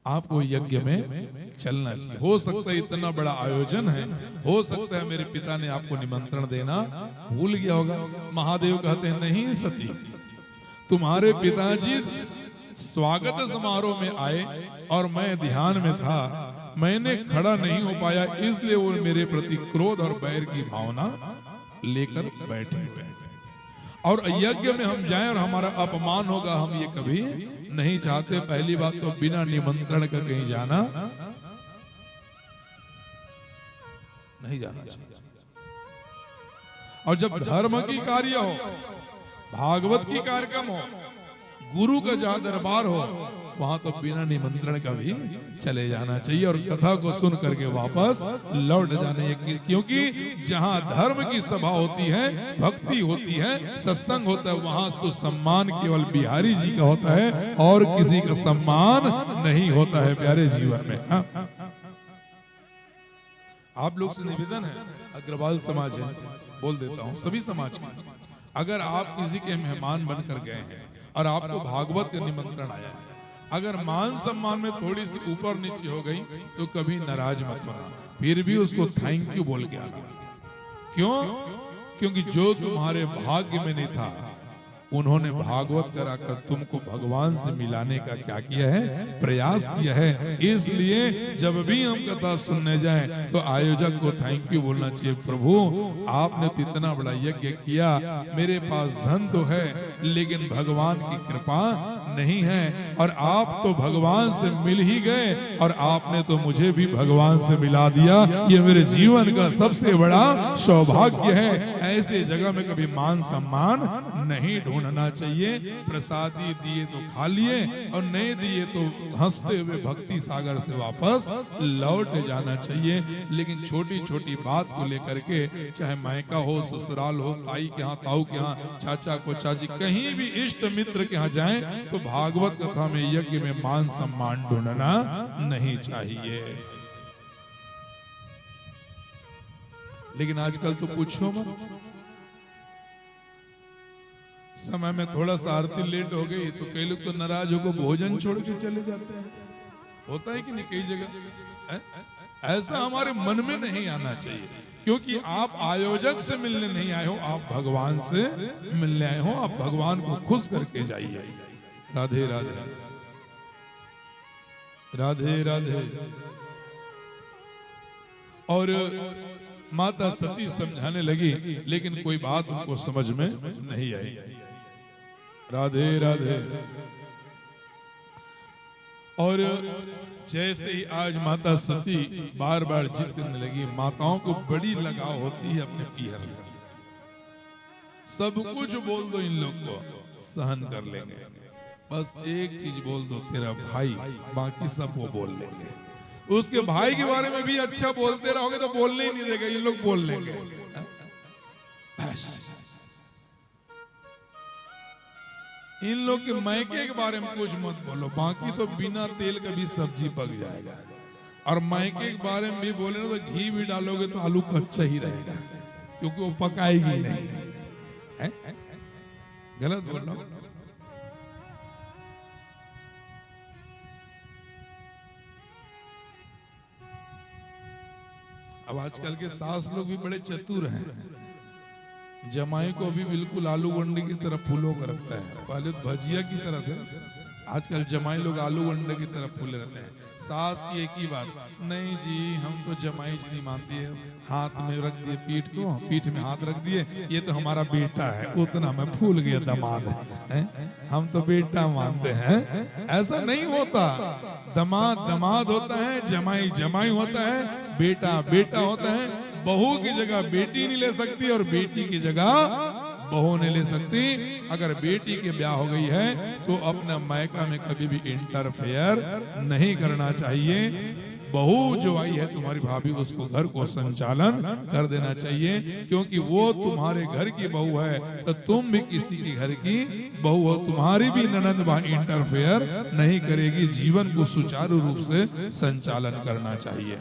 आपको यज्ञ में चलना चाहिए। हो सकता है इतना बड़ा आयोजन है, हो सकता है मेरे पिता ने आपको निमंत्रण देना भूल गया होगा। महादेव कहते हैं नहीं सती, तुम्हारे पिताजी स्वागत समारोह में आए और मैं ध्यान में था, मैंने खड़ा नहीं हो पाया, इसलिए वो मेरे प्रति क्रोध और बैर की भावना लेकर बैठे हुए हैं। और यज्ञ में हम जाएं और हमारा अपमान होगा, हम ये कभी नहीं चाहते। पहली बात तो बिना निमंत्रण का कहीं जाना नहीं जाना चाहिए। और जब धर्म की कार्य हो, भागवत की कार्यक्रम हो, गुरु का जहां दरबार हो, वहां तो बिना निमंत्रण का भी चले जाना चाहिए और कथा को सुन करके वापस लौट जाने। क्योंकि जहां धर्म की सभा होती है, भक्ति होती है, सत्संग होता है, वहां तो सम्मान केवल बिहारी जी का होता है और किसी का सम्मान नहीं होता है प्यारे जीवन में। हाँ? आप लोग से निवेदन है, अग्रवाल समाज है, बोल देता हूं सभी समाज के, अगर आप किसी के मेहमान बनकर गए हैं और आपको भागवत का निमंत्रण आया है, अगर मान सम्मान में थोड़ी सी ऊपर नीचे हो गई तो कभी नाराज मत होना, फिर भी उसको थैंक यू बोल के आना। क्यों? क्योंकि जो तुम्हारे भाग्य में नहीं था, उन्होंने भागवत कराकर तुमको भगवान से मिलाने का क्या किया है, प्रयास किया है। इसलिए जब भी हम कथा सुनने जाएं तो आयोजक को थैंक यू बोलना चाहिए। प्रभु आपने तो इतना बड़ा यज्ञ किया, मेरे पास धन तो है लेकिन भगवान की कृपा नहीं है, और आप तो भगवान से मिल ही गए और आपने तो मुझे भी भगवान से मिला दिया। ये मेरे जीवन का सबसे बड़ा सौभाग्य है। ऐसे जगह में कभी मान सम्मान नहीं ढूंढना चाहिए। प्रसादी दिए तो खा लिए और नहीं दिए तो हंसते हुए भक्ति सागर से वापस लौट जाना चाहिए। लेकिन छोटी छोटी बात को लेकर के, चाहे मायका हो, ससुराल हो, ताई के यहाँ, ताऊ के यहाँ, चाचा को चाची, कहीं भी इष्ट मित्र के यहाँ जाएं तो भागवत कथा में, यज्ञ में मान सम्मान ढूंढना नहीं चाहिए। लेकिन आजकल तो पूछो मत, समय में थोड़ा सा आरती लेट हो गई तो कई लोग तो नाराज होकर भोजन छोड़ के चले जाते हैं। होता है कि नहीं कई जगह? ऐसा हमारे मन में नहीं आना चाहिए, क्योंकि आप आयोजक से मिलने नहीं आए हो, आप भगवान से मिलने आए हो। आप भगवान को खुश करके जाइए। राधे राधे, राधे राधे। और माता सती समझाने लगी, लेकिन कोई बात उनको समझ में नहीं आई। राधे राधे। और जैसे ही आज माता सती बार बार जिद करने लगी, माताओं को बड़ी लगाव होती है अपने पीहर से। सब कुछ बोल दो इन लोग को, सहन कर लेंगे, बस एक चीज बोल दो, तेरा भाई, बाकी सब वो बोल लेंगे। उसके भाई के बारे में भी अच्छा बोलते रहोगे तो बोलने ही नहीं देगा, ये लोग बोल लेंगे। इन लोग के मायके के बारे में कुछ मत बोलो, बाकी तो बिना तेल का भी सब्जी पक जाएगा। और मायके के बारे में भी बोले ना तो घी भी डालोगे तो आलू कच्चा ही रहेगा, क्योंकि वो पकाएगी नहीं है? गलत बोल रहा हूं? अब आजकल के सास लोग भी बड़े चतुर हैं, जमाई को भी बिल्कुल आलू गंडे की तरह फूलों का रखता है। पहले तो भजिया की तरह थे, आजकल जमाई लोग आलू गंडे की तरह फूले रहते हैं। सास की एक ही बात, नहीं जी हम तो जमाई जी नहीं मानती है, हाथ में रख दिए पीठ को, पीठ में हाथ रख दिए, ये तो हमारा बेटा है, उतना में फूल गया दामाद है, हम तो बेटा मानते हैं। ऐसा नहीं होता, दामाद दामाद होता है, जमाई जमाई होता है, बेटा बेटा होता है। बहू की जगह बेटी नहीं ले सकती और बेटी की जगह बहू नहीं ले सकती। अगर बेटी के ब्याह हो गई है तो अपना मायका में कभी भी इंटरफेयर नहीं करना चाहिए। बहू जो आई है तुम्हारी भाभी, उसको घर को संचालन कर देना चाहिए, क्योंकि वो तुम्हारे घर की बहू है तो तुम भी किसी के घर की बहू हो। तुम्हारी भी ननद वहां इंटरफेयर नहीं करेगी, जीवन को सुचारू रूप से संचालन करना चाहिए।